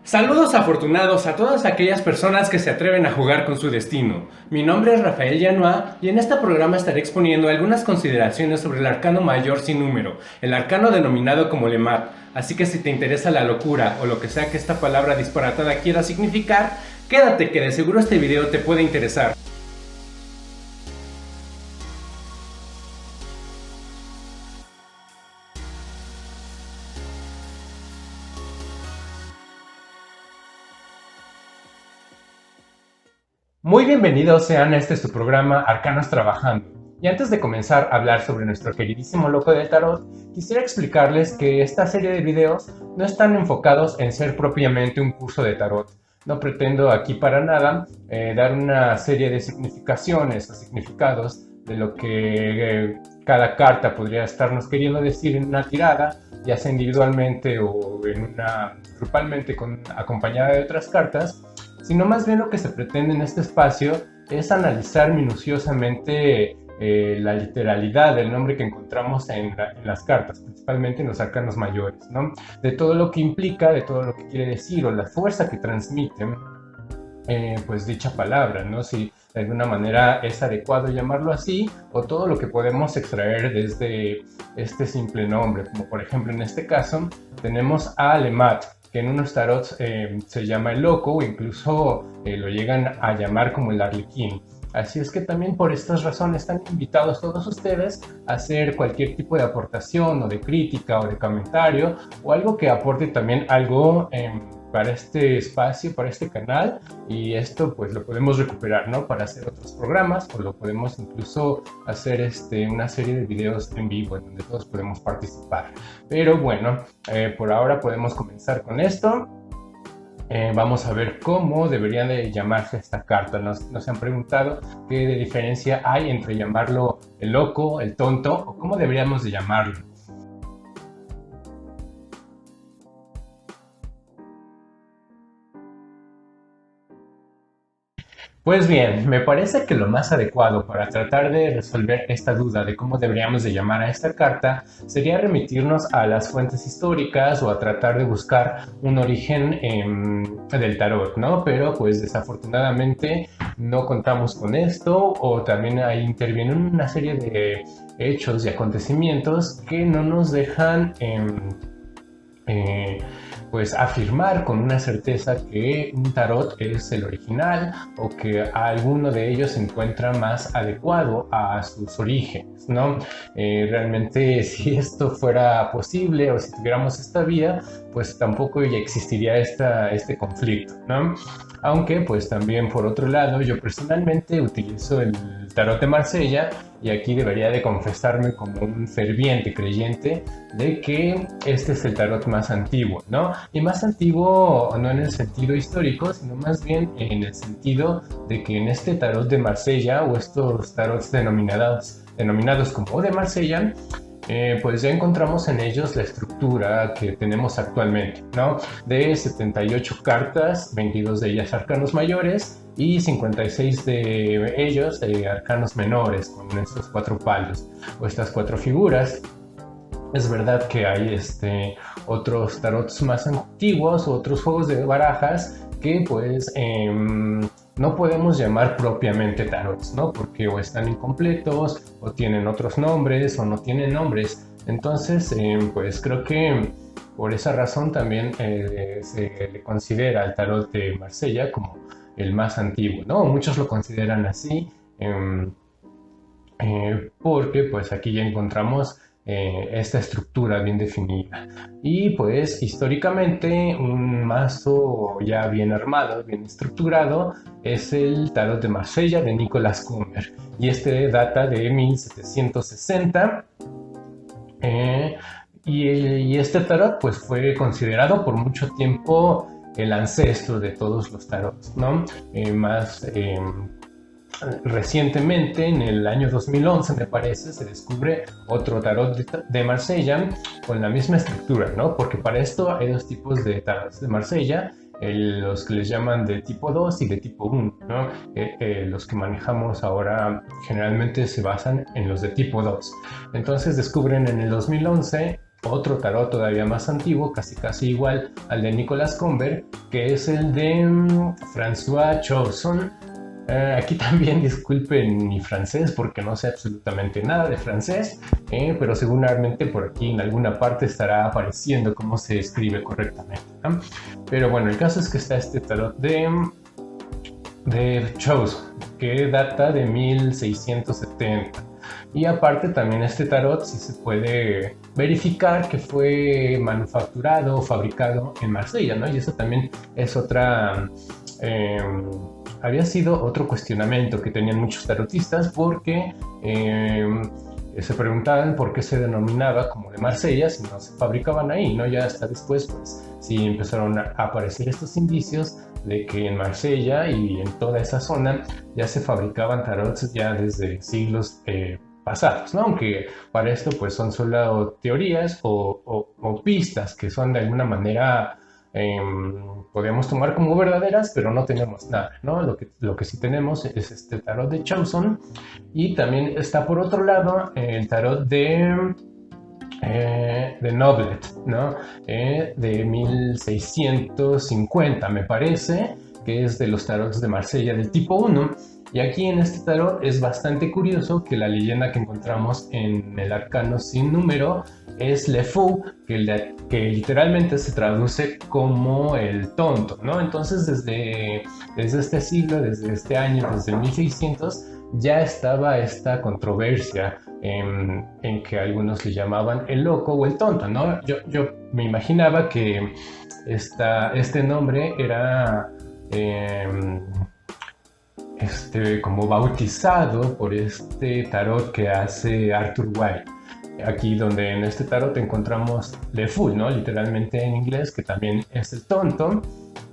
Saludos afortunados a todas aquellas personas que se atreven a jugar con su destino. Mi nombre es Rafael Llanoa y en este programa estaré exponiendo algunas consideraciones sobre el arcano mayor sin número, el arcano denominado como Lemat. Así que si te interesa la locura o lo que sea que esta palabra disparatada quiera significar, quédate que de seguro este video te puede interesar. Muy bienvenidos sean a su programa Arcanos Trabajando. Y antes de comenzar a hablar sobre nuestro queridísimo loco del tarot, quisiera explicarles que esta serie de videos no están enfocados en ser propiamente un curso de tarot. No pretendo aquí para nada dar una serie de significaciones o significados de lo que cada carta podría estarnos queriendo decir en una tirada, ya sea individualmente o grupalmente acompañada de otras cartas, sino más bien lo que se pretende en este espacio es analizar minuciosamente la literalidad del nombre que encontramos en las cartas, principalmente en los arcanos mayores, ¿no? De todo lo que implica, de todo lo que quiere decir o la fuerza que transmite pues dicha palabra, ¿no? Si de alguna manera es adecuado llamarlo así, o todo lo que podemos extraer desde este simple nombre, como por ejemplo en este caso tenemos a Lemat, que en unos tarots se llama el loco o incluso lo llegan a llamar como el arlequín. Así es que también por estas razones están invitados todos ustedes a hacer cualquier tipo de aportación o de crítica o de comentario o algo que aporte también algo para este espacio, para este canal, y esto pues lo podemos recuperar, ¿no? Para hacer otros programas o lo podemos incluso hacer una serie de videos en vivo en donde todos podemos participar. Pero bueno, por ahora podemos comenzar con esto. Vamos a ver cómo debería de llamarse esta carta. Nos han preguntado qué diferencia hay entre llamarlo el loco, el tonto, o cómo deberíamos de llamarlo. Pues bien, me parece que lo más adecuado para tratar de resolver esta duda de cómo deberíamos de llamar a esta carta sería remitirnos a las fuentes históricas o a tratar de buscar un origen del tarot, ¿no? Pero pues desafortunadamente no contamos con esto o también ahí intervienen una serie de hechos y acontecimientos que no nos dejan pues afirmar con una certeza que un tarot es el original o que alguno de ellos se encuentra más adecuado a sus orígenes, ¿no? Realmente si esto fuera posible o si tuviéramos esta vía, pues tampoco ya existiría este conflicto, ¿no? Aunque pues también por otro lado yo personalmente utilizo el tarot de Marsella y aquí debería de confesarme como un ferviente creyente de que este es el tarot más antiguo, ¿no? Y más antiguo no en el sentido histórico, sino más bien en el sentido de que en este tarot de Marsella o estos tarots denominados como de Marsella, pues ya encontramos en ellos la estructura que tenemos actualmente, ¿no? De 78 cartas, 22 de ellas arcanos mayores y 56 de ellos arcanos menores, con estos 4 palos o estas 4 figuras. Es verdad que hay otros tarots más antiguos, otros juegos de barajas que pues no podemos llamar propiamente tarots, ¿no? Porque o están incompletos, o tienen otros nombres, o no tienen nombres. Entonces, pues creo que por esa razón también se le considera al tarot de Marsella como el más antiguo, ¿no? Muchos lo consideran así, porque pues aquí ya encontramos esta estructura bien definida. Y pues históricamente un mazo ya bien armado, bien estructurado, es el tarot de Marsella de Nicolas Kummer. Y este data de 1760. Y este tarot pues fue considerado por mucho tiempo el ancestro de todos los tarots, ¿no? Más recientemente, en el año 2011, me parece, se descubre otro tarot de Marsella con la misma estructura, ¿no? Porque para esto hay dos tipos de tarots de Marsella, los que les llaman de tipo 2 y de tipo 1, ¿no? Los que manejamos ahora generalmente se basan en los de tipo 2. Entonces descubren en el 2011 otro tarot todavía más antiguo, casi igual al de Nicolas Conver, que es el de François Chausson. Aquí también disculpen mi francés porque no sé absolutamente nada de francés, pero seguramente por aquí en alguna parte estará apareciendo cómo se escribe correctamente, ¿no? Pero bueno, el caso es que está este tarot de Chausson, que data de 1670. Y aparte también este tarot sí se puede verificar que fue manufacturado o fabricado en Marsella, ¿no? Y eso también es otra... había sido otro cuestionamiento que tenían muchos tarotistas porque se preguntaban por qué se denominaba como de Marsella si no se fabricaban ahí, ¿no? Ya hasta después, pues, sí empezaron a aparecer estos indicios de que en Marsella y en toda esa zona ya se fabricaban tarots ya desde siglos pasados, ¿no? Aunque para esto pues son solo teorías o pistas que son de alguna manera podríamos tomar como verdaderas, pero no tenemos nada, ¿no? Lo que sí tenemos es este tarot de Chausson y también está por otro lado el tarot de Noblet, ¿no? De 1650, me parece, que es de los tarots de Marsella del tipo 1. Y aquí en este tarot es bastante curioso que la leyenda que encontramos en el arcano sin número es Le Fou, que literalmente se traduce como el tonto, ¿no? Entonces desde este siglo, desde este año, desde 1600, ya estaba esta controversia en que algunos le llamaban el loco o el tonto, ¿no? Yo me imaginaba que este nombre era como bautizado por este tarot que hace Arthur White. Aquí donde en este tarot encontramos The Fool, ¿no? Literalmente en inglés, que también es el tonto.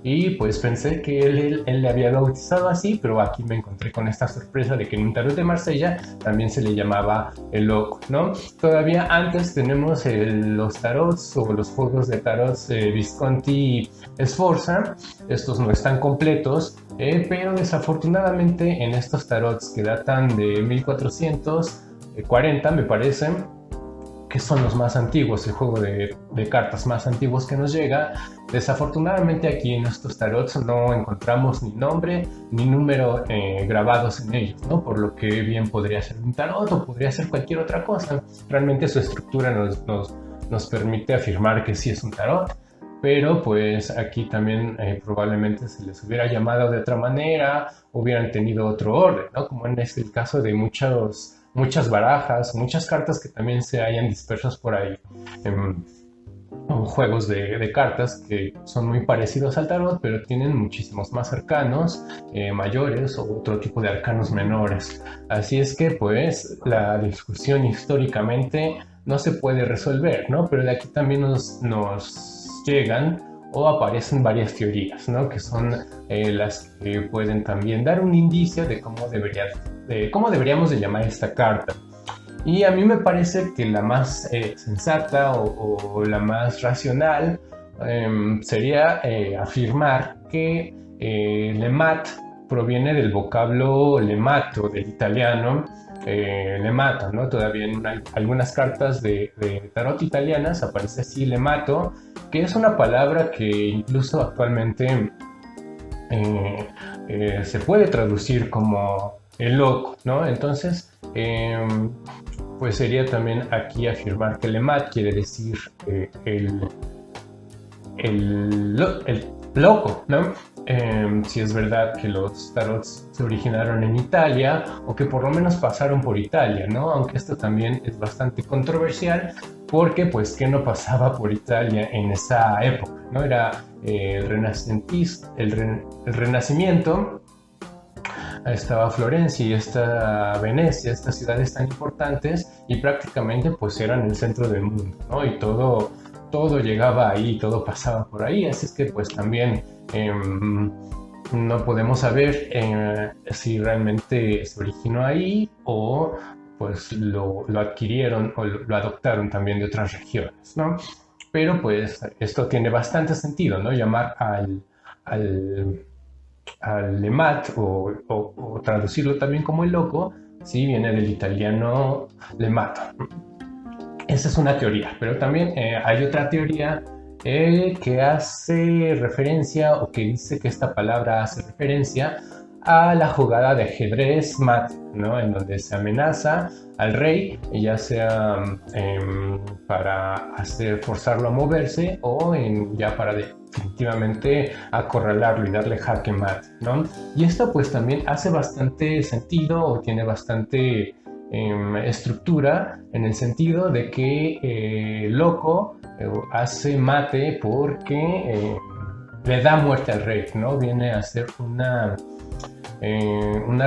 Y pues pensé que él le había bautizado así, pero aquí me encontré con esta sorpresa de que en un tarot de Marsella también se le llamaba el loco, ¿no? Todavía antes tenemos los tarots o los juegos de tarots Visconti Sforza. Estos no están completos, pero desafortunadamente en estos tarots que datan de 1440, me parece, que son los más antiguos, el juego de cartas más antiguos que nos llega. Desafortunadamente aquí en estos tarots no encontramos ni nombre ni número grabados en ellos, ¿no? Por lo que bien podría ser un tarot o podría ser cualquier otra cosa. Realmente su estructura nos permite afirmar que sí es un tarot, pero pues aquí también probablemente se les hubiera llamado de otra manera, hubieran tenido otro orden, ¿no? Como en el caso de muchas barajas, muchas cartas que también se hayan dispersas por ahí. Juegos de cartas que son muy parecidos al tarot, pero tienen muchísimos más arcanos mayores o otro tipo de arcanos menores. Así es que pues la discusión históricamente no se puede resolver, ¿no? Pero de aquí también nos llegan o aparecen varias teorías, ¿no? Que son las que pueden también dar un indicio de cómo deberíamos de llamar esta carta. Y a mí me parece que la más sensata o la más racional sería afirmar que lemat proviene del vocablo lemato, del italiano lemata, ¿no? Todavía en algunas cartas de tarot italianas aparece así lemato, que es una palabra que incluso actualmente se puede traducir como el loco, ¿no? Entonces, pues sería también aquí afirmar que lemat quiere decir el loco, ¿no? Si es verdad que los tarots se originaron en Italia o que por lo menos pasaron por Italia, ¿no? Aunque esto también es bastante controversial porque pues ¿qué no pasaba por Italia en esa época? ¿No? Era el Renacimiento, estaba Florencia y esta Venecia, estas ciudades tan importantes y prácticamente pues eran el centro del mundo, ¿no? Y todo llegaba ahí, todo pasaba por ahí, así es que pues también no podemos saber si realmente se originó ahí o pues lo adquirieron o lo adoptaron también de otras regiones, ¿no? Pero pues esto tiene bastante sentido, ¿no? Llamar al lemat o traducirlo también como el loco, sí viene del italiano lemato. Esa es una teoría, pero también hay otra teoría que hace referencia o que dice que esta palabra hace referencia a la jugada de ajedrez mate, ¿no? En donde se amenaza al rey, ya sea para forzarlo a moverse o ya para definitivamente acorralarlo y darle jaque mate, ¿no? Y esto pues también hace bastante sentido o tiene bastante estructura en el sentido de que Loco hace mate porque le da muerte al rey, ¿no? Viene a ser una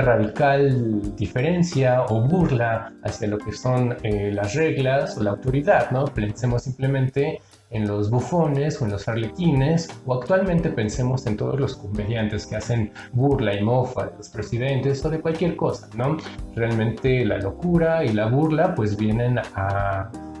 radical diferencia o burla hacia lo que son las reglas o la autoridad, ¿no? Pensemos simplemente en los bufones o en los arlequines, o actualmente pensemos en todos los comediantes que hacen burla y mofa de los presidentes o de cualquier cosa, ¿no? Realmente la locura y la burla pues vienen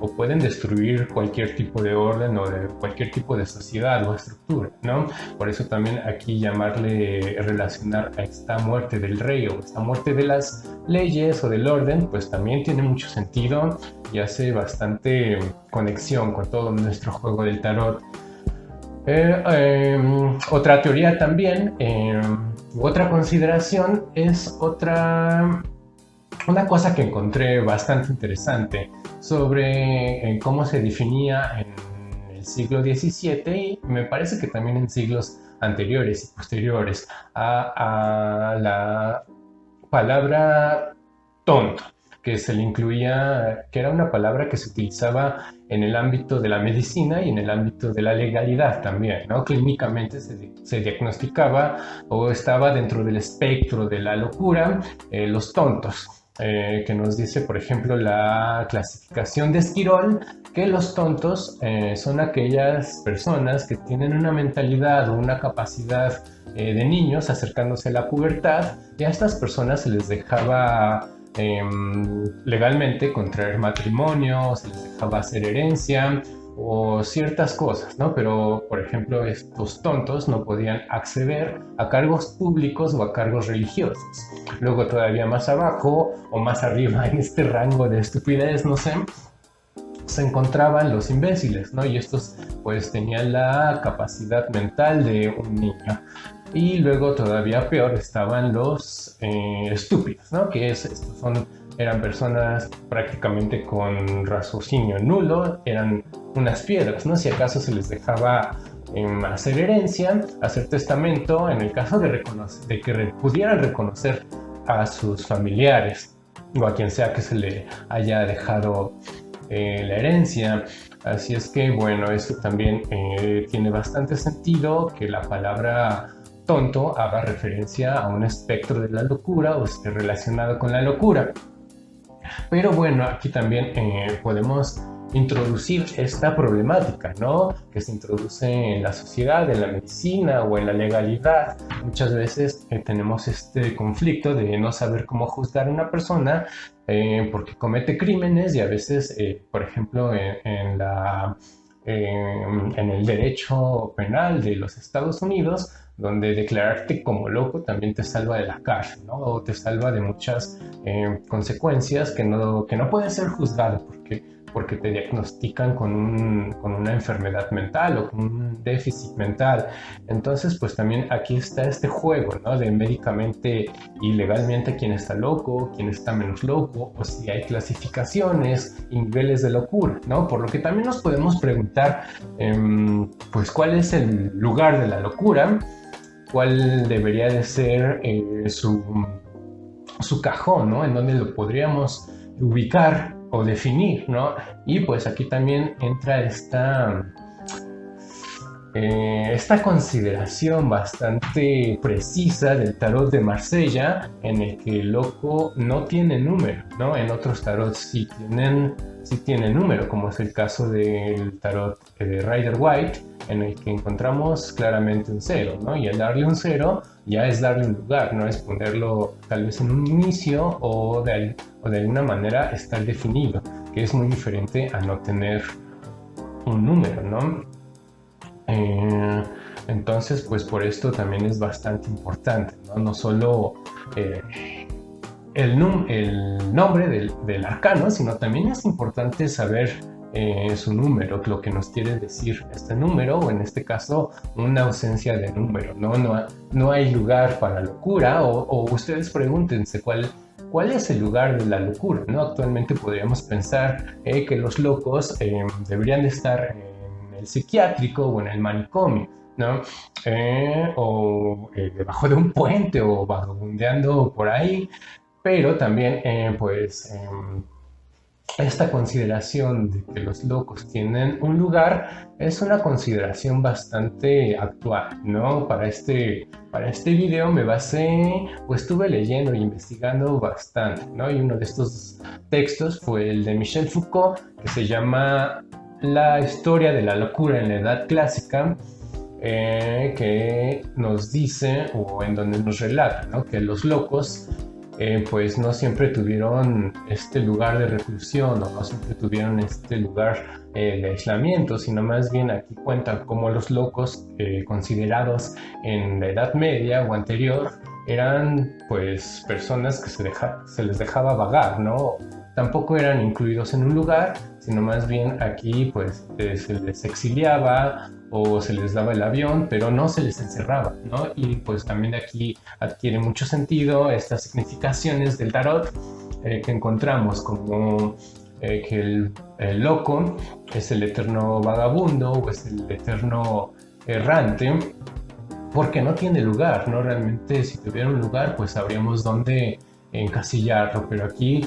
o pueden destruir cualquier tipo de orden o de cualquier tipo de sociedad o estructura, ¿no? Por eso también aquí relacionar a esta muerte del rey o esta muerte de las leyes o del orden, pues también tiene mucho sentido y hace bastante conexión con todo nuestro juego del tarot. Otra teoría también, otra consideración es una cosa que encontré bastante interesante sobre cómo se definía en el siglo XVII y me parece que también en siglos anteriores y posteriores a la palabra tonto, que se le incluía, que era una palabra que se utilizaba en el ámbito de la medicina y en el ámbito de la legalidad también, ¿no? Clínicamente se diagnosticaba o estaba dentro del espectro de la locura los tontos. Que nos dice, por ejemplo, la clasificación de Esquirol, que los tontos son aquellas personas que tienen una mentalidad o una capacidad de niños acercándose a la pubertad, y a estas personas se les dejaba legalmente contraer matrimonio, se les dejaba hacer herencia o ciertas cosas, ¿no? Pero, por ejemplo, estos tontos no podían acceder a cargos públicos o a cargos religiosos. Luego, todavía más abajo o más arriba en este rango de estupidez, no sé, se encontraban los imbéciles, ¿no? Y estos pues tenían la capacidad mental de un niño. Y luego todavía peor estaban los estúpidos, ¿no? Eran personas prácticamente con raciocinio nulo, eran unas piedras, ¿no? Si acaso se les dejaba hacer herencia, hacer testamento, en el caso de que pudieran reconocer a sus familiares o a quien sea que se le haya dejado la herencia. Así es que, bueno, esto también tiene bastante sentido que la palabra tonto haga referencia a un espectro de la locura o esté relacionado con la locura. Pero bueno, aquí también podemos introducir esta problemática, ¿no? Que se introduce en la sociedad, en la medicina o en la legalidad. Muchas veces tenemos este conflicto de no saber cómo juzgar a una persona porque comete crímenes y a veces, por ejemplo, en el derecho penal de los Estados Unidos, donde declararte como loco también te salva de la cárcel, ¿no? O te salva de muchas consecuencias que no pueden ser juzgadas porque te diagnostican con una enfermedad mental o con un déficit mental. Entonces, pues también aquí está este juego, ¿no? De médicamente y legalmente quién está loco, quién está menos loco, o si hay clasificaciones y niveles de locura, ¿no? Por lo que también nos podemos preguntar, pues, ¿cuál es el lugar de la locura? ¿Cuál debería de ser su cajón, ¿no? En donde lo podríamos ubicar o definir, ¿no? Y pues aquí también entra esta consideración bastante precisa del tarot de Marsella, en el que el loco no tiene número, ¿no? En otros tarots sí tienen número, como es el caso del tarot de Rider White, en el que encontramos claramente un 0, ¿no? Y al darle un 0 ya es darle un lugar, no es ponerlo tal vez en un inicio o de alguna manera estar definido, que es muy diferente a no tener un número, ¿no? Entonces, pues por esto también es bastante importante, ¿no? No solo el nombre del arcano, sino también es importante saber su número, lo que nos quiere decir este número, o en este caso una ausencia de número, no hay lugar para locura, o ustedes pregúntense cuál es el lugar de la locura, ¿no? Actualmente podríamos pensar que los locos deberían de estar en el psiquiátrico o en el manicomio, ¿no? O debajo de un puente o vagabundeando por ahí, pero también esta consideración de que los locos tienen un lugar es una consideración bastante actual, ¿no? Para este video me basé, o estuve leyendo e investigando bastante, ¿no? Y uno de estos textos fue el de Michel Foucault, que se llama La historia de la locura en la Edad Clásica, que nos dice, o en donde nos relata, ¿no? Que los locos pues no siempre tuvieron este lugar de reclusión, o no siempre tuvieron este lugar de aislamiento, sino más bien aquí cuentan cómo los locos considerados en la Edad Media o anterior eran pues personas que se les dejaba vagar, ¿no? Tampoco eran incluidos en un lugar, sino más bien aquí pues se les exiliaba o se les daba el avión, pero no se les encerraba, ¿no? Y pues también aquí adquiere mucho sentido estas significaciones del tarot que encontramos, como que el loco es el eterno vagabundo o es el eterno errante, porque no tiene lugar, ¿no? Realmente si tuviera un lugar, pues sabríamos dónde encasillarlo, pero aquí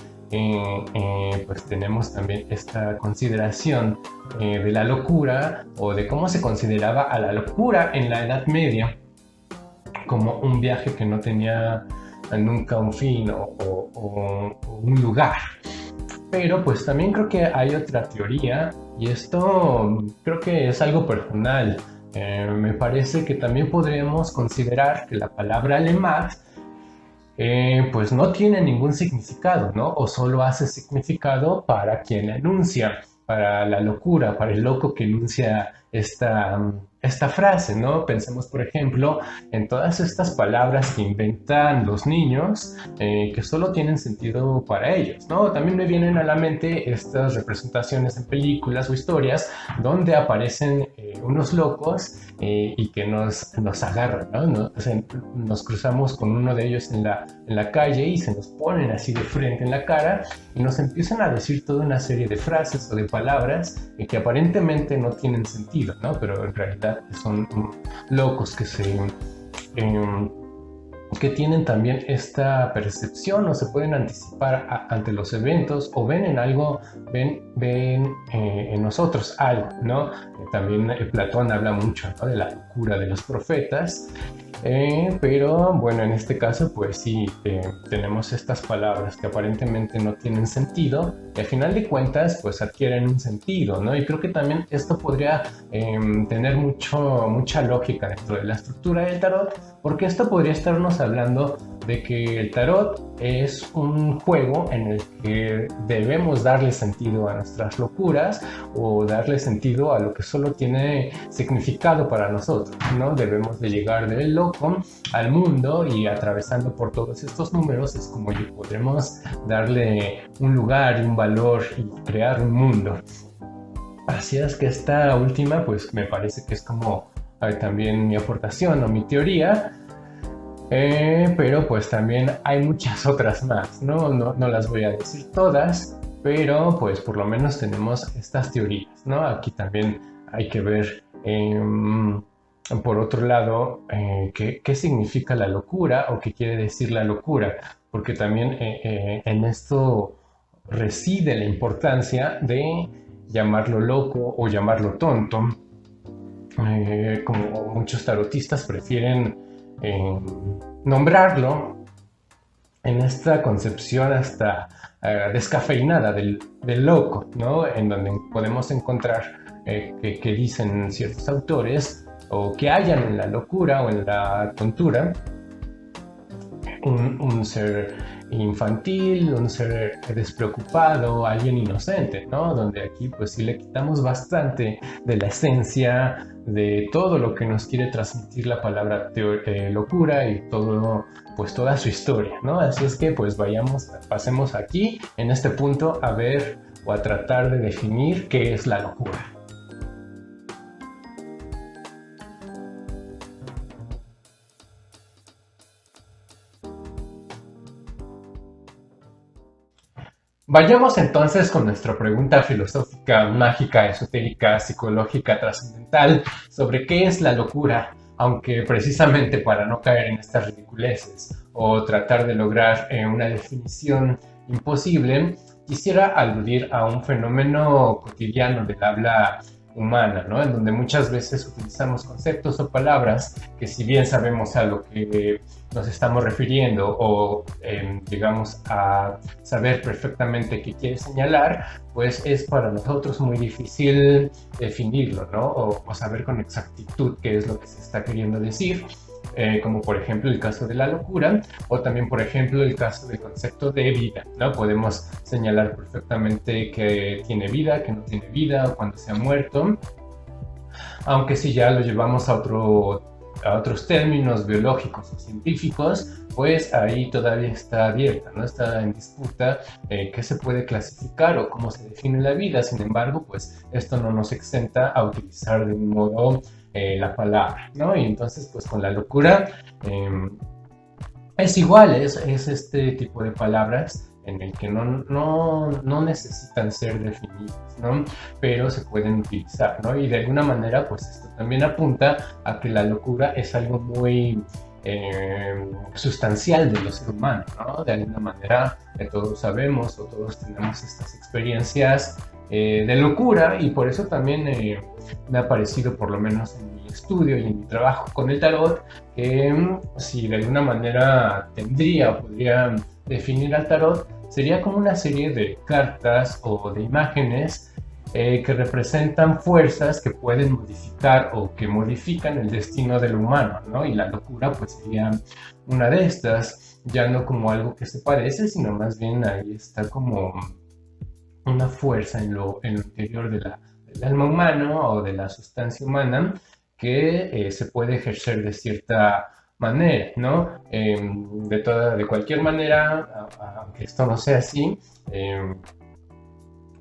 pues tenemos también esta consideración de la locura, o de cómo se consideraba a la locura en la Edad Media como un viaje que no tenía nunca un fin o un lugar. Pero pues también creo que hay otra teoría, y esto creo que es algo personal. Me parece que también podríamos considerar que la palabra alemán pues no tiene ningún significado, ¿no? O solo hace significado para quien enuncia, para la locura, para el loco que enuncia esta frase, ¿no? Pensemos, por ejemplo, en todas estas palabras que inventan los niños, que solo tienen sentido para ellos, ¿no? También me vienen a la mente estas representaciones en películas o historias donde aparecen unos locos y que nos agarran, ¿no? O sea, nos cruzamos con uno de ellos en la calle y se nos ponen así de frente en la cara y nos empiezan a decir toda una serie de frases o de palabras que aparentemente no tienen sentido, ¿no? Pero en realidad son locos que tienen también esta percepción, o se pueden anticipar ante los eventos, o ven en algo, ven en nosotros algo, ¿no? También Platón habla mucho, ¿no?, de la locura de los profetas, pero bueno, en este caso pues sí, tenemos estas palabras que aparentemente no tienen sentido y al final de cuentas pues adquieren un sentido, ¿no? Y creo que también esto podría tener mucha lógica dentro de la estructura del tarot, porque esto podría estarnos hablando de que el tarot es un juego en el que debemos darle sentido a nuestras locuras, o darle sentido a lo que solo tiene significado para nosotros, ¿no? Debemos de llegar del loco al mundo, y atravesando por todos estos números es como podremos darle un lugar y un valor y crear un mundo. Así es que esta última pues me parece que es como también mi aportación o mi teoría. Pero pues también hay muchas otras más, ¿no? No las voy a decir todas, pero pues por lo menos tenemos estas teorías, ¿no? Aquí también hay que ver, por otro lado, qué significa la locura, o qué quiere decir la locura, porque también en esto reside la importancia de llamarlo loco o llamarlo tonto, como muchos tarotistas prefieren nombrarlo, en esta concepción hasta descafeinada del loco, ¿no? En donde podemos encontrar que dicen ciertos autores, o que hayan en la locura o en la tontura un ser infantil, un ser despreocupado, alguien inocente, ¿no? Donde aquí pues sí le quitamos bastante de la esencia, de todo lo que nos quiere transmitir la palabra locura y todo, pues toda su historia, ¿no? Así es que pues pasemos aquí en este punto a ver o a tratar de definir qué es la locura. Vayamos entonces con nuestra pregunta filosófica, mágica, esotérica, psicológica, trascendental sobre qué es la locura, aunque precisamente para no caer en estas ridiculeces o tratar de lograr una definición imposible, quisiera aludir a un fenómeno cotidiano del habla humana, ¿no? En donde muchas veces utilizamos conceptos o palabras que si bien sabemos a lo que nos estamos refiriendo o llegamos a saber perfectamente qué quiere señalar, pues es para nosotros muy difícil definirlo, ¿no? O saber con exactitud qué es lo que se está queriendo decir. Como por ejemplo el caso de la locura, o también por ejemplo el caso del concepto de vida, ¿no? Podemos señalar perfectamente que tiene vida, que no tiene vida, o cuando se ha muerto, aunque si ya lo llevamos a otros términos biológicos o científicos, pues ahí todavía está abierta, ¿no? Está en disputa qué se puede clasificar o cómo se define la vida. Sin embargo, pues esto no nos exenta a utilizar de un modo la palabra, ¿no? Y entonces, pues con la locura es igual, es este tipo de palabras en el que no necesitan ser definidas, ¿no? Pero se pueden utilizar, ¿no? Y de alguna manera, pues esto también apunta a que la locura es algo muy sustancial de los seres humanos, ¿no? De alguna manera todos sabemos o todos tenemos estas experiencias de locura, y por eso también me ha parecido, por lo menos en mi estudio y en mi trabajo con el tarot, que si de alguna manera podría definir al tarot, sería como una serie de cartas o de imágenes que representan fuerzas que pueden modificar o que modifican el destino del humano, ¿no? Y la locura pues sería una de estas, ya no como algo que se parece, sino más bien ahí está como una fuerza en lo interior del alma humano o de la sustancia humana que se puede ejercer de cierta manera, ¿no? De cualquier manera, aunque esto no sea así,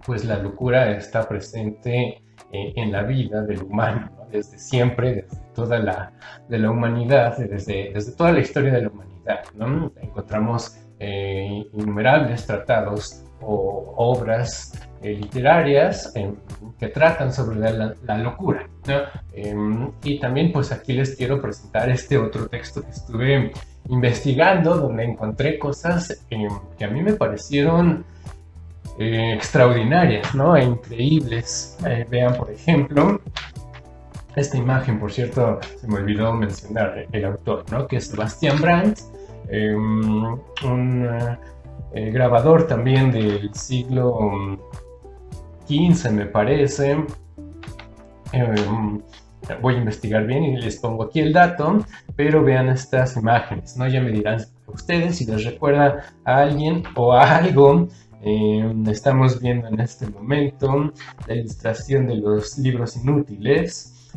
pues la locura está presente en la vida del humano, ¿no? Desde siempre, desde toda de la humanidad, desde toda la historia de la humanidad, ¿no? Encontramos innumerables tratados o obras literarias que tratan sobre la locura, ¿no? Y también pues aquí les quiero presentar este otro texto que estuve investigando, donde encontré cosas que a mí me parecieron extraordinarias, ¿no? E increíbles. Vean, por ejemplo, esta imagen, por cierto, se me olvidó mencionar el autor, ¿no? Que es Sebastian Brandt, un grabador también del siglo XV, me parece. Voy a investigar bien y les pongo aquí el dato, pero vean estas imágenes, ¿no? Ya me dirán ustedes si les recuerda a alguien o a algo. Estamos viendo en este momento la ilustración de los libros inútiles.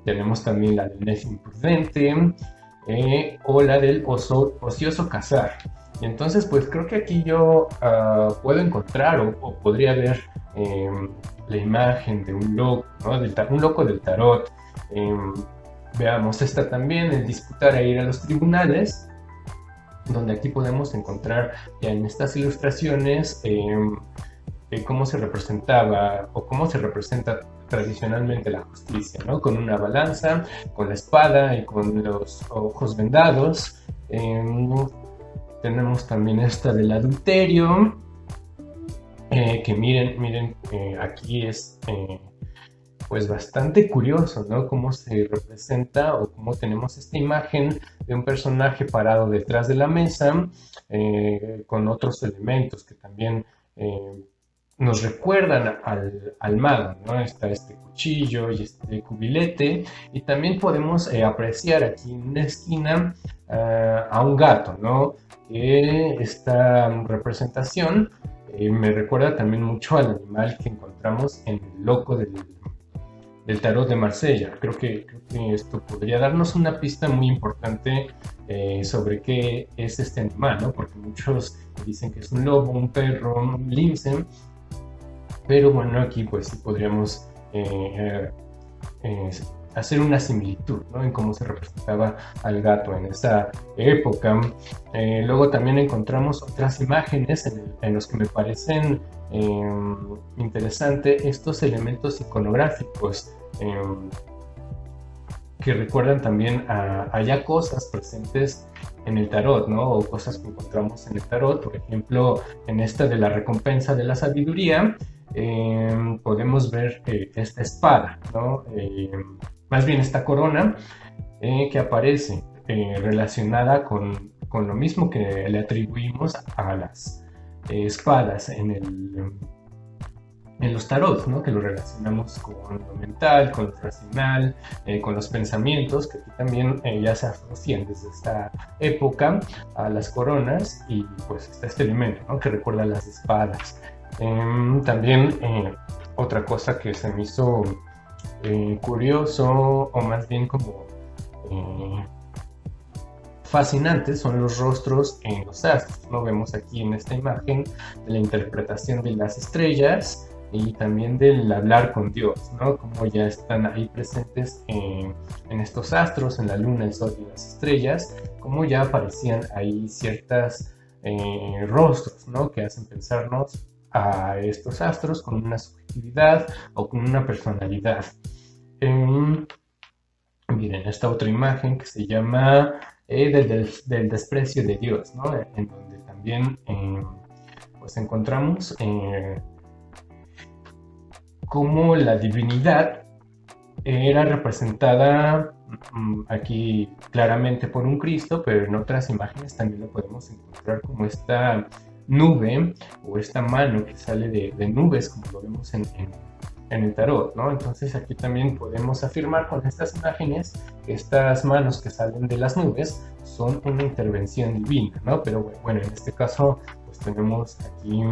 Tenemos también la del necio imprudente o la del ocioso cazar. Y entonces pues creo que aquí yo puedo encontrar o podría ver la imagen de un loco, ¿no? Un loco del tarot. Veamos esta también, el disputar e ir a los tribunales, donde aquí podemos encontrar ya en estas ilustraciones cómo se representaba o cómo se representa tradicionalmente la justicia, ¿no? Con una balanza, con la espada y con los ojos vendados. Tenemos también esta del adulterio, que miren, aquí es pues bastante curioso, ¿no? Cómo se representa o cómo tenemos esta imagen de un personaje parado detrás de la mesa con otros elementos que también nos recuerdan al mago, ¿no? Está este cuchillo y este cubilete, y también podemos apreciar aquí en una esquina a un gato, ¿no? Esta representación me recuerda también mucho al animal que encontramos en el loco del tarot de Marsella. Creo que esto podría darnos una pista muy importante sobre qué es este animal, ¿no? Porque muchos dicen que es un lobo, un perro, un lince, pero bueno, aquí pues sí podríamos hacer una similitud, ¿no? En cómo se representaba al gato en esa época. Luego también encontramos otras imágenes en los que me parecen interesantes estos elementos iconográficos que recuerdan también a ya cosas presentes en el tarot, ¿no? O cosas que encontramos en el tarot. Por ejemplo, en esta de la recompensa de la sabiduría, podemos ver esta espada, ¿no? Más bien esta corona que aparece relacionada con lo mismo que le atribuimos a las espadas en los tarots, ¿no? Que lo relacionamos con lo mental, con lo racional, con los pensamientos, que aquí también ya se asocian desde esta época a las coronas, y pues está este elemento, ¿no? Que recuerda a las espadas. También otra cosa que se me hizo curioso, o más bien como fascinantes, son los rostros en los astros. Lo vemos aquí en esta imagen de la interpretación de las estrellas y también del hablar con Dios, ¿no? Como ya están ahí presentes en estos astros, en la luna, el sol y las estrellas, como ya aparecían ahí ciertas rostros, ¿no? Que hacen pensarnos a estos astros con una subjetividad o con una personalidad. Miren, esta otra imagen que se llama del desprecio de Dios, ¿no? En donde también pues encontramos cómo la divinidad era representada aquí claramente por un Cristo, pero en otras imágenes también lo podemos encontrar como esta nube o esta mano que sale de nubes, como lo vemos en el tarot, ¿no? Entonces aquí también podemos afirmar con estas imágenes que estas manos que salen de las nubes son una intervención divina, ¿no? Pero bueno, en este caso pues tenemos aquí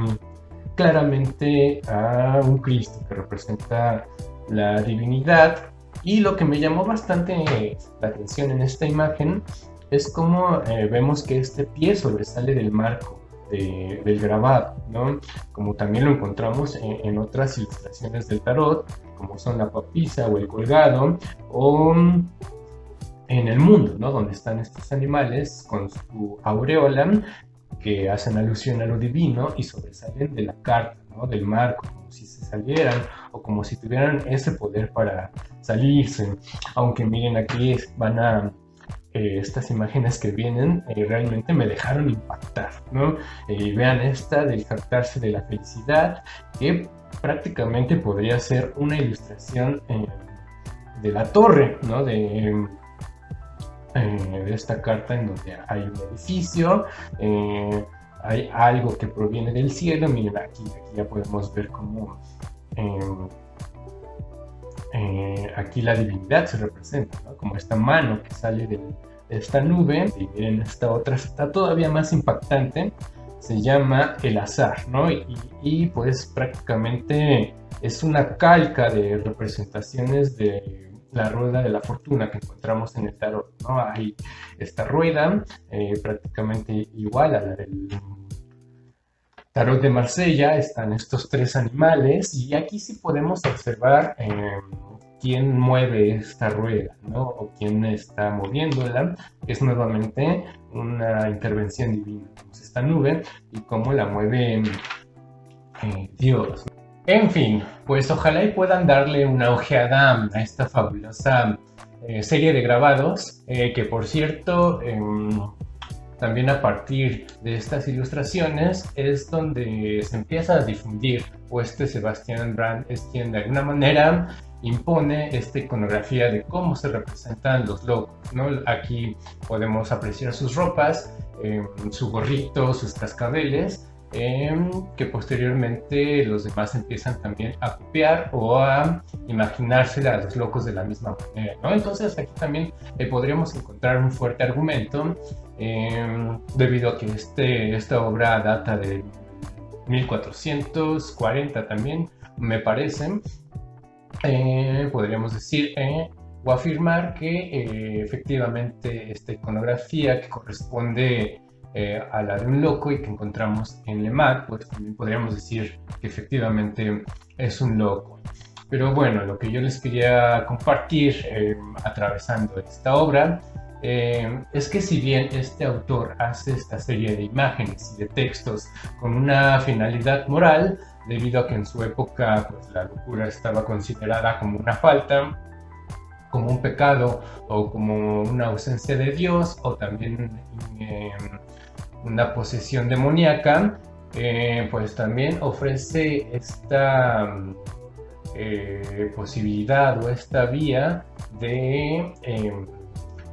claramente a un Cristo que representa la divinidad, y lo que me llamó bastante la atención en esta imagen es cómo vemos que este pie sobresale del marco del grabado, ¿no? Como también lo encontramos en otras ilustraciones del tarot, como son la papisa o el colgado, o en el mundo, ¿no? Donde están estos animales con su aureola, que hacen alusión a lo divino y sobresalen de la carta, ¿no? Del marco, como si se salieran o como si tuvieran ese poder para salirse. Aunque miren, aquí van a estas imágenes que vienen realmente me dejaron impactar, ¿no? Vean esta del jactarse de la felicidad, que prácticamente podría ser una ilustración de la torre, ¿no? De esta carta, en donde hay un edificio, hay algo que proviene del cielo. Miren, aquí ya podemos ver cómo aquí la divinidad se representa, ¿no? Como esta mano que sale de esta nube. Y miren, esta otra está todavía más impactante, se llama el azar, ¿no? Y pues prácticamente es una calca de representaciones de la rueda de la fortuna que encontramos en el tarot, ¿no? Hay esta rueda prácticamente igual a la del tarot de Marsella. Están estos tres animales, y aquí sí podemos observar quién mueve esta rueda, ¿no? O quién está moviéndola. Es nuevamente una intervención divina. Tenemos esta nube y cómo la mueve Dios. En fin, pues ojalá y puedan darle una ojeada a esta fabulosa serie de grabados, que por cierto, también a partir de estas ilustraciones es donde se empieza a difundir, o Sebastian Brand es quien de alguna manera impone esta iconografía de cómo se representan los locos, ¿no? Aquí podemos apreciar sus ropas, su gorrito, sus cascabeles, que posteriormente los demás empiezan también a copiar o a imaginarse a los locos de la misma manera, ¿no? Entonces aquí también podríamos encontrar un fuerte argumento debido a que esta obra data de 1440 también, me parece. Podríamos decir o afirmar que efectivamente esta iconografía que corresponde a la de un loco y que encontramos en Lemad, pues también podríamos decir que efectivamente es un loco. Pero bueno, lo que yo les quería compartir atravesando esta obra es que si bien este autor hace esta serie de imágenes y de textos con una finalidad moral, debido a que en su época pues, la locura estaba considerada como una falta, como un pecado o como una ausencia de Dios o también una posesión demoníaca, pues también ofrece esta posibilidad o esta vía de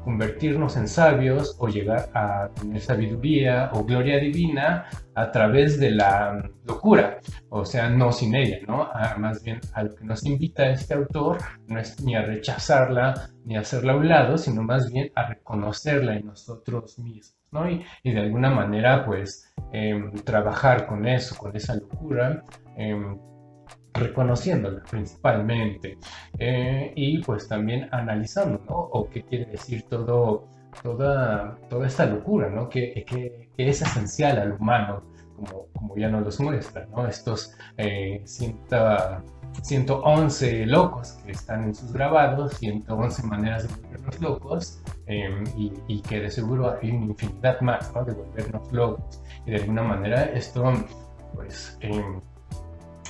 convertirnos en sabios o llegar a tener sabiduría o gloria divina a través de la locura, o sea, no sin ella, ¿no? Más bien a lo que nos invita este autor no es ni a rechazarla ni a hacerla a un lado, sino más bien a reconocerla en nosotros mismos, ¿no? Y de alguna manera, pues, trabajar con eso, con esa locura, reconociéndola principalmente y pues también analizando, ¿no? O qué quiere decir toda esta locura, ¿no? Que es esencial al humano, como ya nos los muestra, ¿no? Estos 111 locos que están en sus grabados, 111 maneras de volvernos locos y que de seguro hay una infinidad más, ¿no? De volvernos locos. Y de alguna manera esto, pues,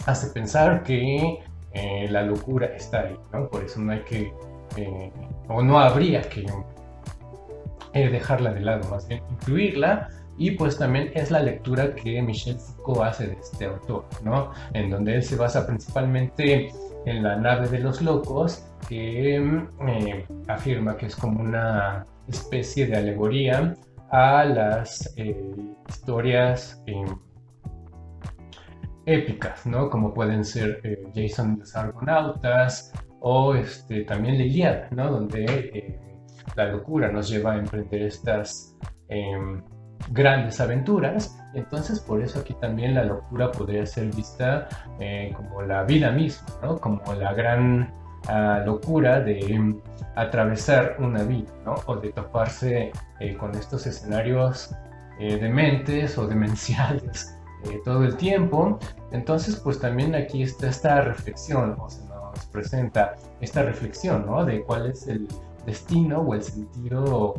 hace pensar que la locura está ahí, ¿no? Por eso no hay que, o no habría que dejarla de lado, más bien incluirla. Y pues también es la lectura que Michel Foucault hace de este autor, ¿no? En donde él se basa principalmente en la nave de los locos, que afirma que es como una especie de alegoría a las historias épicas, ¿no? Como pueden ser Jason y los Argonautas o también la Ilíada, ¿no? Donde la locura nos lleva a emprender estas grandes aventuras. Entonces, por eso aquí también la locura podría ser vista como la vida misma, ¿no? Como la gran locura de atravesar una vida, ¿no? O de toparse con estos escenarios dementes o demenciales todo el tiempo. Entonces, pues también aquí está esta reflexión, o se nos presenta esta reflexión, ¿no? De cuál es el destino o el sentido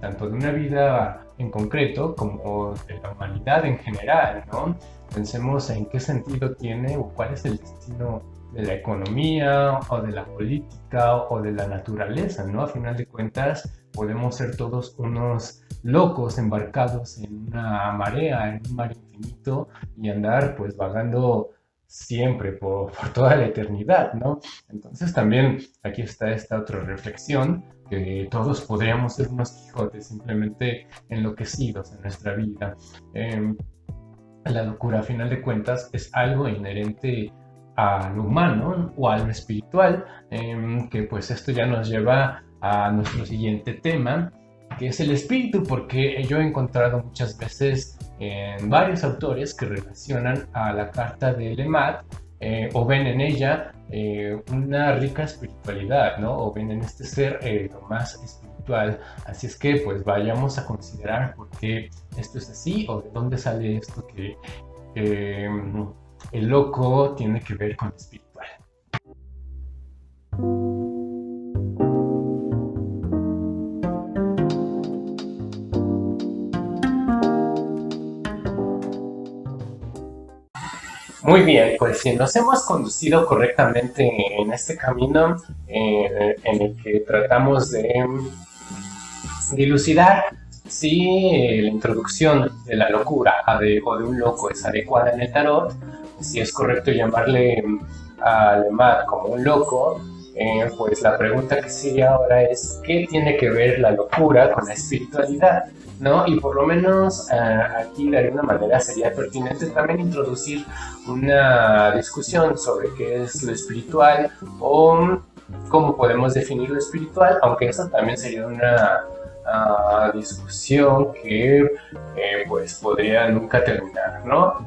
tanto de una vida en concreto como de la humanidad en general, ¿no? Pensemos en qué sentido tiene o cuál es el destino de la economía o de la política o de la naturaleza, ¿no? A final de cuentas, podemos ser todos unos locos embarcados en una marea, en un mar infinito y andar pues vagando siempre por toda la eternidad, ¿no? Entonces también aquí está esta otra reflexión, que todos podríamos ser unos Quijotes simplemente enloquecidos en nuestra vida. La locura a final de cuentas es algo inherente a lo humano o a lo espiritual, que pues esto ya nos lleva a nuestro siguiente tema, que es el espíritu, porque yo he encontrado muchas veces en varios autores que relacionan a la carta de Lemad o ven en ella una rica espiritualidad, ¿no? O ven en este ser lo más espiritual. Así es que pues vayamos a considerar por qué esto es así o de dónde sale esto que el loco tiene que ver con lo espiritual. Muy bien, pues si nos hemos conducido correctamente en este camino en el que tratamos de dilucidar si la introducción de la locura o de un loco es adecuada en el tarot, si es correcto llamarle a Lemad como un loco, pues la pregunta que sigue ahora es ¿qué tiene que ver la locura con la espiritualidad? ¿no? Y por lo menos aquí de alguna manera sería pertinente también introducir una discusión sobre qué es lo espiritual o cómo podemos definir lo espiritual, aunque eso también sería una discusión que pues podría nunca terminar, ¿no?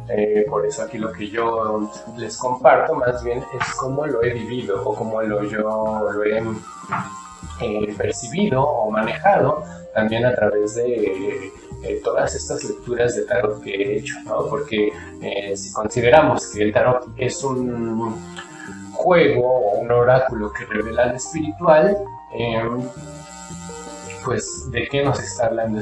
Por eso aquí lo que yo les comparto más bien es cómo lo he vivido o cómo yo lo he percibido o manejado también a través de todas estas lecturas de tarot que he hecho, ¿no? Porque si consideramos que el tarot es un juego o un oráculo que revela lo espiritual, pues de qué nos está hablando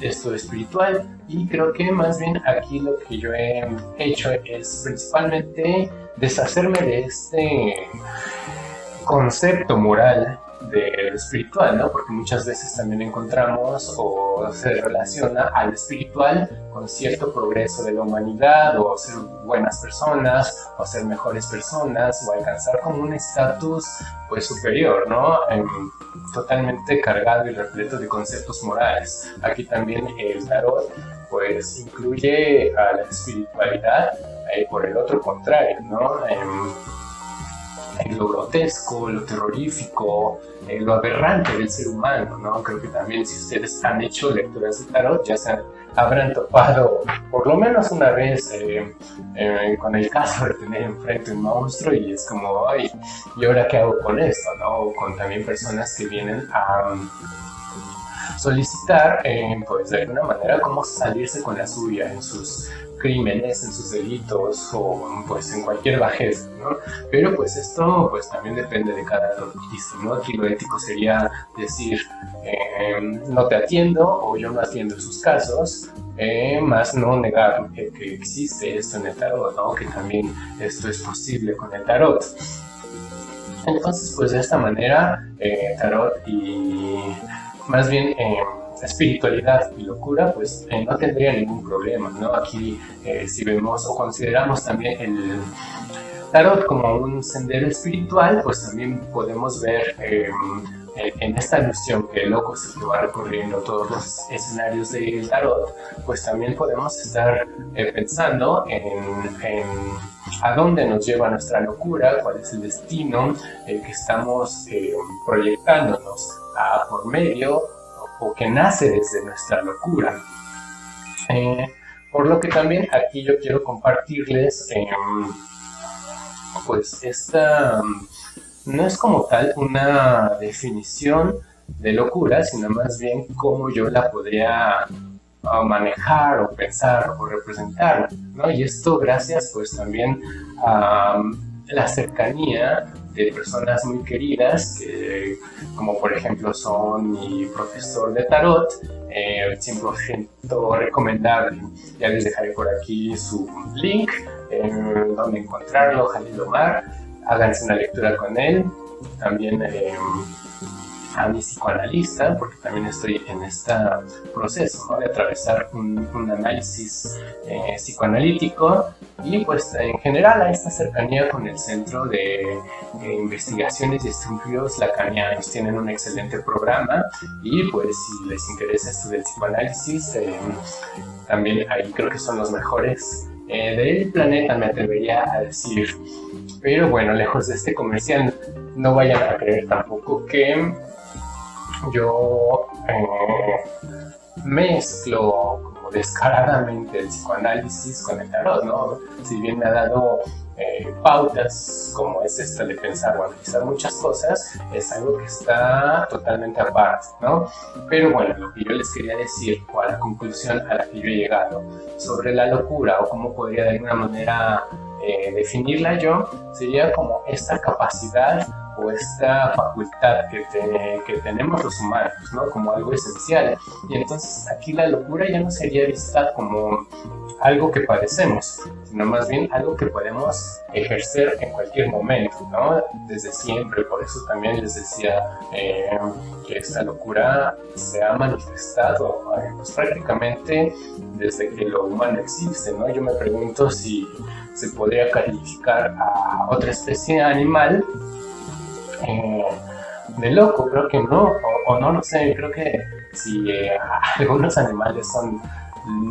esto espiritual. Y creo que más bien aquí lo que yo he hecho es principalmente deshacerme de este concepto moral de lo espiritual, ¿no? Porque muchas veces también encontramos o se relaciona al espiritual con cierto progreso de la humanidad, o ser buenas personas, o ser mejores personas, o alcanzar como un estatus pues superior, ¿no? Totalmente cargado y repleto de conceptos morales. Aquí también el tarot pues incluye a la espiritualidad por el otro contrario, ¿no? Lo grotesco, lo terrorífico, lo aberrante del ser humano, ¿no? Creo que también si ustedes han hecho lecturas de tarot ya se habrán topado por lo menos una vez con el caso de tener enfrente un monstruo y es como, ay, ¿y ahora qué hago con esto, no? O con también personas que vienen a solicitar, pues de alguna manera, cómo salirse con la suya en sus crímenes, en sus delitos o pues en cualquier bajeza, ¿no? Pero pues esto pues también depende de cada tarotista, ¿no? Aquí lo ético sería decir no te atiendo o yo no atiendo sus casos, más no negar que existe esto en el tarot, ¿no? Que también esto es posible con el tarot. Entonces pues de esta manera tarot y más bien espiritualidad y locura pues no tendría ningún problema, ¿no? Aquí si vemos o consideramos también el tarot como un sendero espiritual, pues también podemos ver en esta alusión que el loco es el que va recorriendo todos los escenarios del tarot, pues también podemos estar pensando en a dónde nos lleva nuestra locura, cuál es el destino que estamos proyectándonos por medio o que nace desde nuestra locura. Por lo que también aquí yo quiero compartirles pues esta no es como tal una definición de locura, sino más bien cómo yo la podría manejar o pensar o representar, ¿no? Y esto gracias pues también a la cercanía de personas muy queridas, que, como por ejemplo son mi profesor de tarot, 100% recomendable. Ya les dejaré por aquí su link, donde encontrarlo, Jalil Omar, háganse una lectura con él. También a mi psicoanalista, porque también estoy en este proceso, ¿no? De atravesar un análisis psicoanalítico, y pues en general a esta cercanía con el Centro de Investigaciones y Estudios Lacanianos. Tienen un excelente programa y pues si les interesa esto del psicoanálisis, también ahí creo que son los mejores del planeta, me atrevería a decir. Pero bueno, lejos de este comercial, no vayan a creer tampoco que yo mezclo como descaradamente el psicoanálisis con el tarot, ¿no? Si bien me ha dado pautas como es esta de pensar o analizar muchas cosas, es algo que está totalmente aparte, ¿no? Pero bueno, lo que yo les quería decir, o a la conclusión a la que yo he llegado sobre la locura, o cómo podría de alguna manera definirla yo, sería como esta capacidad o esta facultad que tenemos los humanos, ¿no? Como algo esencial. Y entonces aquí la locura ya no sería vista como algo que padecemos, sino más bien algo que podemos ejercer en cualquier momento, ¿no? Desde siempre. Por eso también les decía que esta locura se ha manifestado pues prácticamente desde que lo humano existe, ¿no? Yo me pregunto si se podría calificar a otra especie animal de loco. Creo que no, o no lo sé, creo que si algunos animales son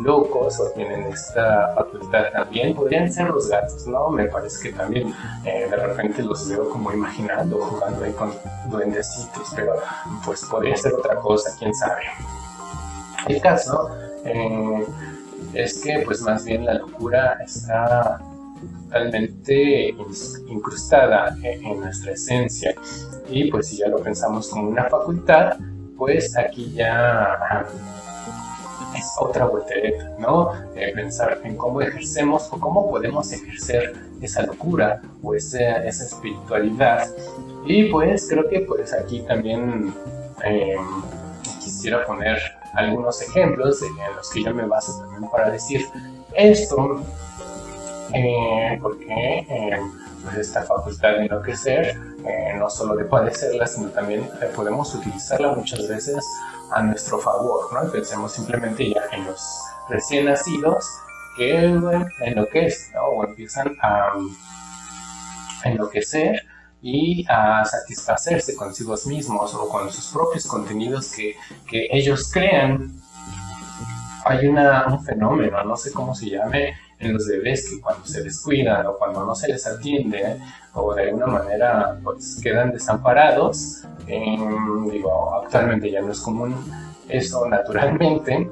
locos o tienen esta facultad también, podrían ser los gatos, ¿no? Me parece que también de repente los veo como imaginando, jugando ahí con duendecitos, pero pues podría ser otra cosa, quién sabe. El caso es que pues más bien la locura está totalmente incrustada en nuestra esencia, y pues si ya lo pensamos como una facultad, pues aquí ya es otra voltereta, ¿no? Pensar en cómo ejercemos o cómo podemos ejercer esa locura o esa espiritualidad. Y pues creo que pues aquí también quisiera poner algunos ejemplos en los que yo me baso también para decir esto, porque pues esta facultad de enloquecer, no solo de padecerla, sino también podemos utilizarla muchas veces a nuestro favor, ¿no? Pensemos simplemente ya en los recién nacidos que enloquecen, ¿no? O empiezan a enloquecer y a satisfacerse consigo mismos o con sus propios contenidos que ellos crean. Hay un fenómeno, no sé cómo se llame, en los bebés que cuando se descuidan o cuando no se les atiende o de alguna manera pues quedan desamparados. Digo, actualmente ya no es común eso naturalmente,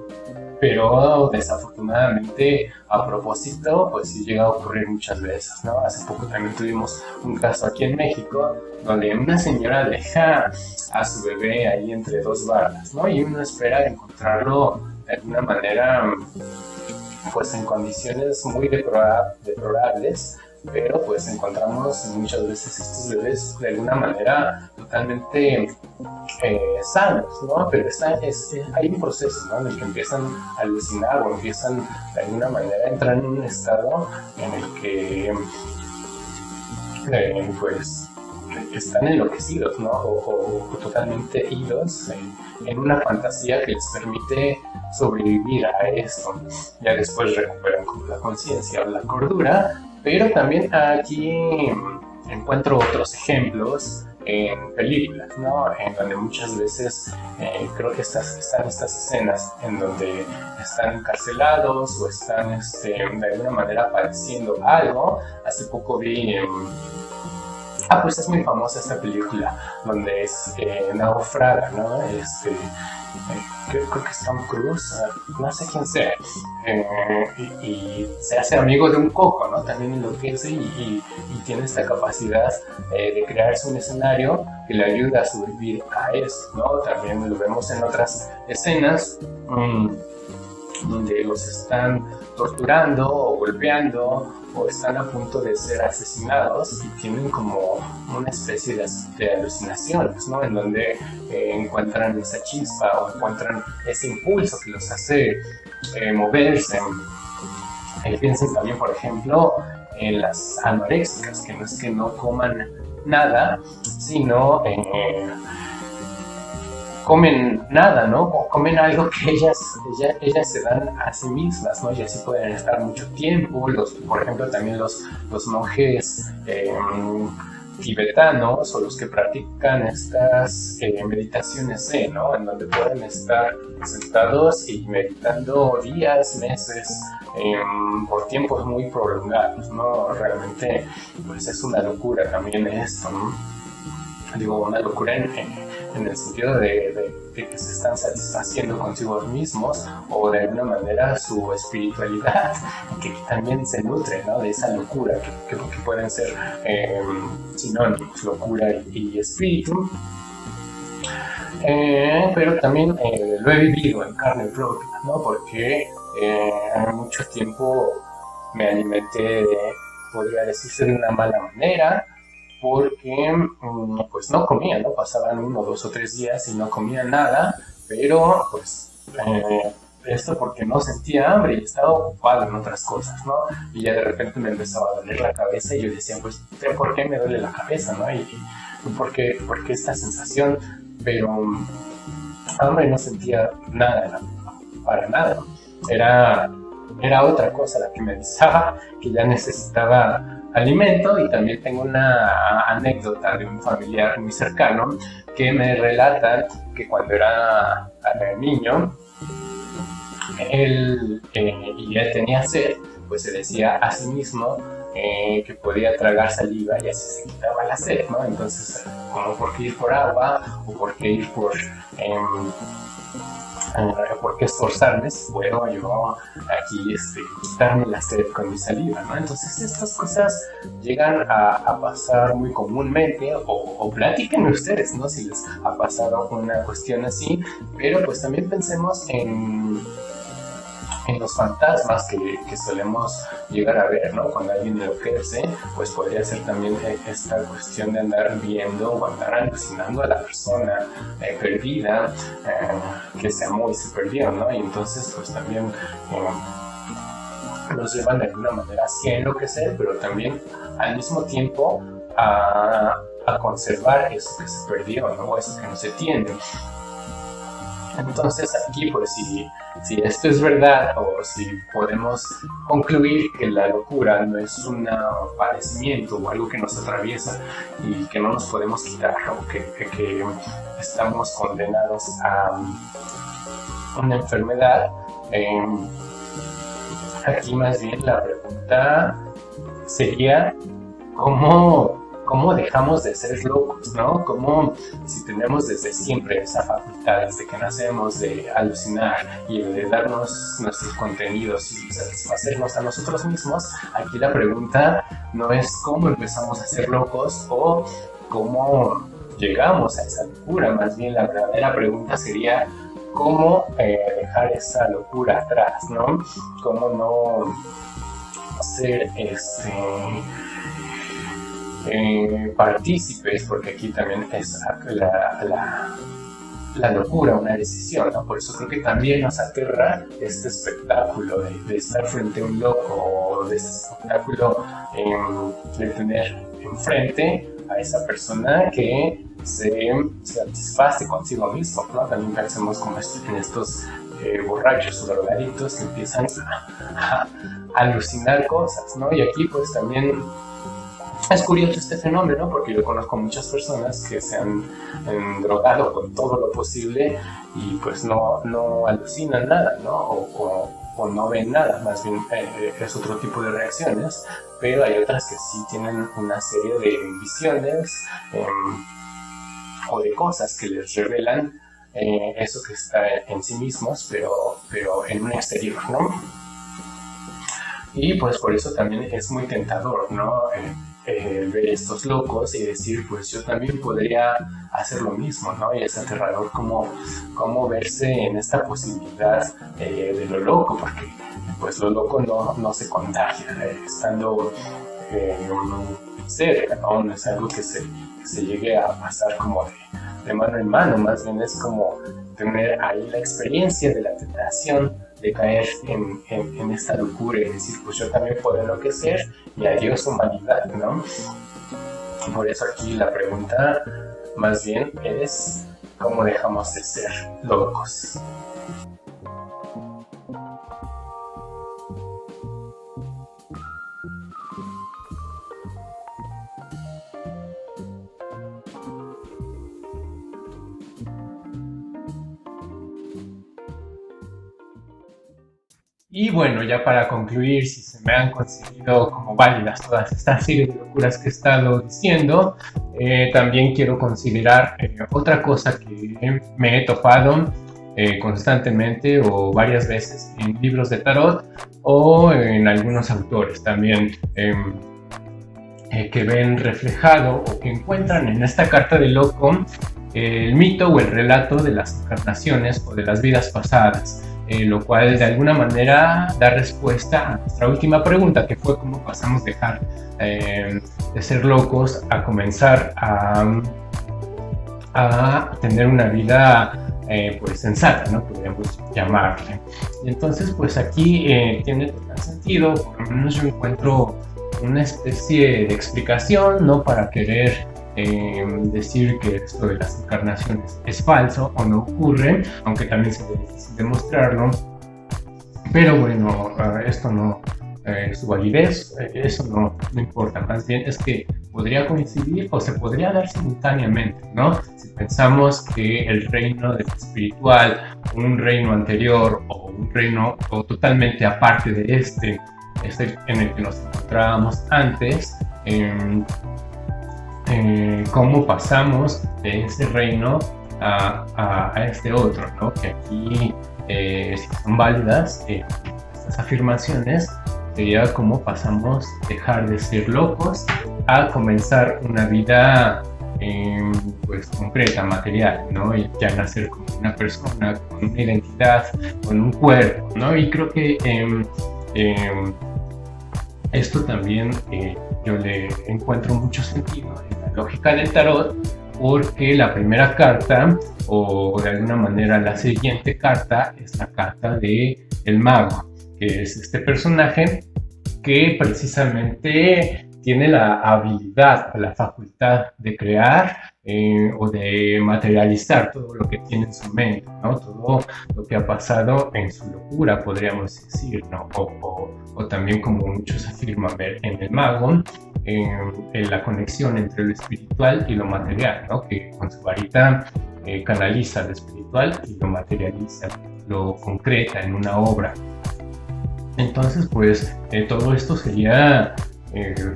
pero desafortunadamente a propósito pues sí llega a ocurrir muchas veces, ¿no? Hace poco también tuvimos un caso aquí en México donde una señora deja a su bebé ahí entre dos barras, ¿no? Y uno espera encontrarlo de alguna manera pues en condiciones muy deplorables, pero pues encontramos muchas veces estos bebés de alguna manera totalmente sanos, ¿no? Pero hay un proceso, ¿no? En el que empiezan a alucinar o empiezan de alguna manera a entrar en un estado en el que pues están enloquecidos, ¿no? O totalmente idos en una fantasía que les permite sobrevivir a esto. Ya después recuperan como la conciencia o la cordura, pero también aquí encuentro otros ejemplos en películas, ¿no? En donde muchas veces creo que están estas escenas en donde están encarcelados o están de alguna manera padeciendo algo. Hace poco vi pues es muy famosa esta película donde es naufraga, ¿no? Creo que es Tom Cruise, no sé quién sea, y se hace amigo de un coco, ¿no? También enloquece y tiene esta capacidad de crearse un escenario que le ayuda a sobrevivir a eso, ¿no? También lo vemos en otras escenas donde los están torturando o golpeando o están a punto de ser asesinados y tienen como una especie de alucinaciones, ¿no? En donde encuentran esa chispa o encuentran ese impulso que los hace moverse. Piensen también, por ejemplo, en las anoréxicas, que no es que no coman nada, sino comen nada, ¿no? O comen algo que ellas se dan a sí mismas, ¿no? Y así pueden estar mucho tiempo. Por ejemplo, también los monjes tibetanos o los que practican estas meditaciones ¿no? En donde pueden estar sentados y meditando días, meses, por tiempos muy prolongados, ¿no? Realmente, pues es una locura también esto, ¿no? Digo, una locura en el sentido de que se están satisfaciendo consigo mismos o de alguna manera su espiritualidad, que también se nutre, ¿no? De esa locura que pueden ser sinónimos, locura y espíritu. Pero también lo he vivido en carne propia, ¿no? Porque mucho tiempo me alimenté podría decirse de una mala manera, porque pues no comía, ¿no? Pasaban 1, 2 o 3 días y no comía nada, pero pues esto porque no sentía hambre y estaba ocupado en otras cosas, ¿no? Y ya de repente me empezaba a doler la cabeza y yo decía, pues, ¿por qué me duele la cabeza, no? Y ¿por qué esta sensación? Pero hambre no sentía nada, para nada. Era otra cosa la que me avisaba que ya necesitaba alimento. Y también tengo una anécdota de un familiar muy cercano que me relata que cuando era niño, él tenía sed, pues se decía a sí mismo que podía tragar saliva y así se quitaba la sed, ¿no? Entonces, como por qué ir por agua o por qué ir por qué esforzarme si puedo yo aquí quitarme la sed con mi saliva, ¿no? Entonces estas cosas llegan a pasar muy comúnmente, o platíquenme ustedes, ¿no? Si les ha pasado una cuestión así, pero pues también pensemos en los fantasmas que solemos llegar a ver, ¿no? Cuando alguien enloquece, pues podría ser también esta cuestión de andar viendo o andar alucinando a la persona perdida, que se amó y se perdió, ¿no? Y entonces pues también nos llevan de alguna manera así a enloquecer, pero también al mismo tiempo a conservar eso que se perdió, ¿no? O eso que no se tiene. Entonces aquí, pues si esto es verdad, o si podemos concluir que la locura no es un padecimiento o algo que nos atraviesa y que no nos podemos quitar, o que estamos condenados a una enfermedad, aquí más bien la pregunta sería ¿cómo dejamos de ser locos, ¿no? ¿Cómo, si tenemos desde siempre esa facultad, desde que nacemos, de alucinar y de darnos nuestros contenidos y satisfacernos a nosotros mismos? Aquí la pregunta no es cómo empezamos a ser locos o cómo llegamos a esa locura. Más bien la verdadera pregunta sería cómo dejar esa locura atrás, ¿no? Cómo no ser partícipes, porque aquí también es la locura una decisión, ¿no? Por eso creo que también nos aterra este espectáculo de estar frente a un loco, o de este espectáculo de tener enfrente a esa persona que se satisface consigo mismo, ¿no? También pensemos como en estos borrachos o drogaditos que empiezan a alucinar cosas, ¿no? Y aquí pues también es curioso este fenómeno, porque yo conozco muchas personas que se han drogado con todo lo posible y pues no alucinan nada, ¿no? O no ven nada, más bien es otro tipo de reacciones, pero hay otras que sí tienen una serie de visiones o de cosas que les revelan eso que está en sí mismos, pero en un exterior, ¿no? Y pues por eso también es muy tentador, ¿no? Ver estos locos y decir, pues yo también podría hacer lo mismo, ¿no? Y es aterrador como verse en esta posibilidad de lo loco, porque pues lo loco no se contagia, estando cerca, ¿no? No es algo que se llegue a pasar como de mano en mano, más bien es como tener ahí la experiencia de la tentación de caer en esta locura y decir, pues yo también puedo enloquecer y adiós humanidad, ¿no? Por eso aquí la pregunta más bien es ¿cómo dejamos de ser locos? Y bueno, ya para concluir, si se me han considerado como válidas todas estas series de locuras que he estado diciendo, también quiero considerar otra cosa que me he topado constantemente o varias veces en libros de tarot o en algunos autores también que ven reflejado o que encuentran en esta carta de loco el mito o el relato de las encarnaciones o de las vidas pasadas. Lo cual de alguna manera da respuesta a nuestra última pregunta, que fue cómo pasamos de dejar de ser locos a comenzar a tener una vida pues sensata, ¿no? Podríamos llamarle. Y entonces pues aquí tiene total sentido, por lo menos yo encuentro una especie de explicación, no para querer decir que esto de las encarnaciones es falso o no ocurre, aunque también sería difícil demostrarlo, pero bueno, esto no su validez, eso no importa, más bien es que podría coincidir o se podría dar simultáneamente, ¿no? Si pensamos que el reino espiritual, un reino anterior o un reino totalmente aparte de este en el que nos encontrábamos antes, cómo pasamos de este reino a este otro, ¿no? Que aquí, si son válidas estas afirmaciones, sería cómo pasamos de dejar de ser locos a comenzar una vida pues concreta, material, ¿no? Y ya nacer como una persona, con una identidad, con un cuerpo, ¿no? Y creo que esto también yo le encuentro mucho sentido en la lógica del tarot, porque la primera carta, o de alguna manera la siguiente carta, es la carta de el mago, que es este personaje que precisamente tiene la habilidad, la facultad de crear o de materializar todo lo que tiene en su mente, ¿no? Todo lo que ha pasado en su locura, podríamos decir, ¿no? O también, como muchos afirman en el mago, en la conexión entre lo espiritual y lo material, ¿no? Que con su varita canaliza lo espiritual y lo materializa, lo concreta en una obra. Entonces, pues, todo esto sería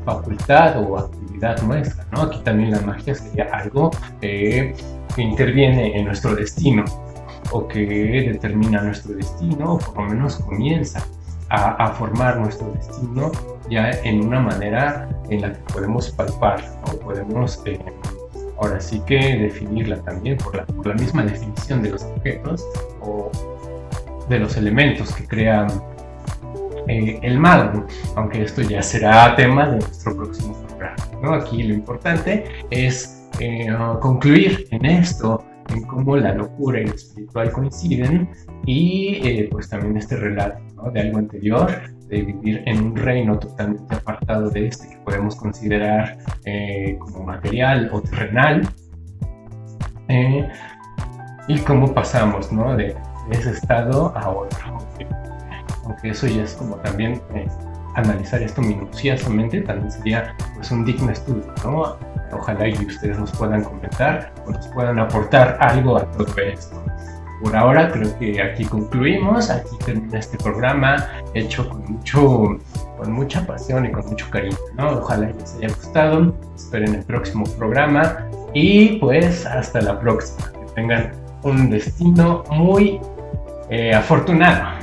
facultad o actividad nuestra, ¿no? Aquí también la magia sería algo que interviene en nuestro destino, o que determina nuestro destino, o por lo menos comienza a formar nuestro destino ya en una manera en la que podemos palpar, ¿no? Podemos ahora sí que definirla también por la misma definición de los objetos o de los elementos que crean el mago, aunque esto ya será tema de nuestro próximo programa, ¿no? Aquí lo importante es concluir en esto, en cómo la locura y lo espiritual coinciden, y pues también este relato, ¿no? De algo anterior, de vivir en un reino totalmente apartado de este que podemos considerar como material o terrenal, y cómo pasamos, ¿no? De ese estado a otro. Aunque eso ya es como también analizar esto minuciosamente, también sería pues un digno estudio, ¿no? Ojalá y ustedes nos puedan comentar o nos puedan aportar algo a todo esto. Por ahora creo que aquí concluimos, aquí termina este programa hecho con mucha pasión y con mucho cariño, ¿no? Ojalá y les haya gustado, esperen el próximo programa y pues hasta la próxima, que tengan un destino muy afortunado.